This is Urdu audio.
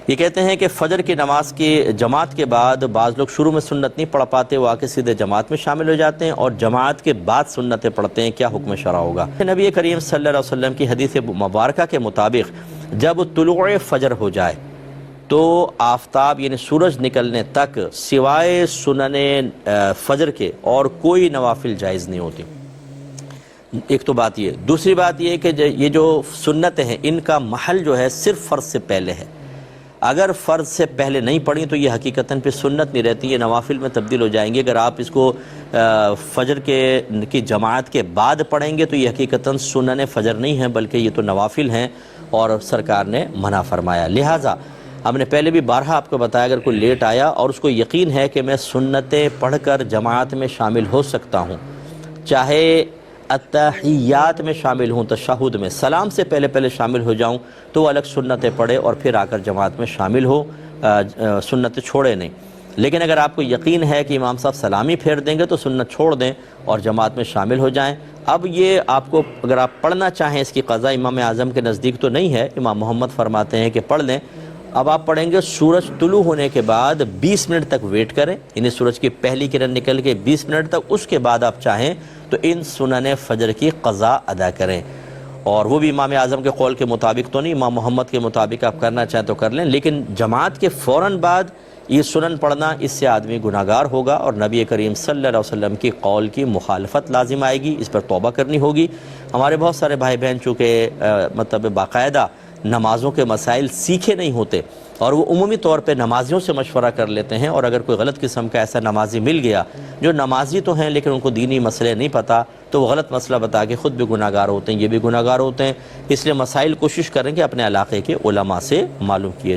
یہ کہتے ہیں کہ فجر کی نماز کی جماعت کے بعد بعض لوگ شروع میں سنت نہیں پڑھ پاتے، وہ آ کے سیدھے جماعت میں شامل ہو جاتے ہیں اور جماعت کے بعد سنتیں پڑھتے ہیں، کیا حکم شرع ہوگا؟ نبی کریم صلی اللہ علیہ وسلم کی حدیث مبارکہ کے مطابق جب طلوع فجر ہو جائے تو آفتاب یعنی سورج نکلنے تک سوائے سنن فجر کے اور کوئی نوافل جائز نہیں ہوتی۔ ایک تو بات یہ، دوسری بات یہ کہ یہ جو سنتیں ہیں ان کا محل جو ہے صرف فرض سے پہلے ہے۔ اگر فرض سے پہلے نہیں پڑھیں تو یہ حقیقتاً پہ سنت نہیں رہتی، یہ نوافل میں تبدیل ہو جائیں گے۔ اگر آپ اس کو فجر کی جماعت کے بعد پڑھیں گے تو یہ حقیقتاً سنن فجر نہیں ہیں بلکہ یہ تو نوافل ہیں اور سرکار نے منع فرمایا۔ لہٰذا ہم نے پہلے بھی بارہا آپ کو بتایا، اگر کوئی لیٹ آیا اور اس کو یقین ہے کہ میں سنتیں پڑھ کر جماعت میں شامل ہو سکتا ہوں، چاہے اتحیات میں شامل ہوں، تشہد میں سلام سے پہلے شامل ہو جاؤں، تو وہ الگ سنتیں پڑھے اور پھر آ کر جماعت میں شامل ہو، سنتیں چھوڑے نہیں۔ لیکن اگر آپ کو یقین ہے کہ امام صاحب سلامی پھیر دیں گے تو سنت چھوڑ دیں اور جماعت میں شامل ہو جائیں۔ اب یہ آپ کو اگر آپ پڑھنا چاہیں، اس کی قضا امام اعظم کے نزدیک تو نہیں ہے، امام محمد فرماتے ہیں کہ پڑھ لیں۔ اب آپ پڑھیں گے سورج طلوع ہونے کے بعد 20 منٹ تک ویٹ کریں، یعنی سورج کی پہلی کرن نکل کے 20 منٹ تک، اس کے بعد آپ چاہیں تو ان سنن فجر کی قضا ادا کریں، اور وہ بھی امام اعظم کے قول کے مطابق تو نہیں، امام محمد کے مطابق آپ کرنا چاہیں تو کر لیں، لیکن جماعت کے فوراً بعد یہ سنن پڑھنا، اس سے آدمی گناہگار ہوگا اور نبی کریم صلی اللہ علیہ وسلم کی قول کی مخالفت لازم آئے گی، اس پر توبہ کرنی ہوگی۔ ہمارے بہت سارے بھائی بہن چونکہ مطلب باقاعدہ نمازوں کے مسائل سیکھے نہیں ہوتے اور وہ عمومی طور پہ نمازیوں سے مشورہ کر لیتے ہیں، اور اگر کوئی غلط قسم کا ایسا نمازی مل گیا جو نمازی تو ہیں لیکن ان کو دینی مسئلے نہیں پتہ، تو وہ غلط مسئلہ بتا کے خود بھی گناہگار ہوتے ہیں، یہ بھی گناہگار ہوتے ہیں۔ اس لیے مسائل کوشش کریں کہ اپنے علاقے کے علماء سے معلوم کیے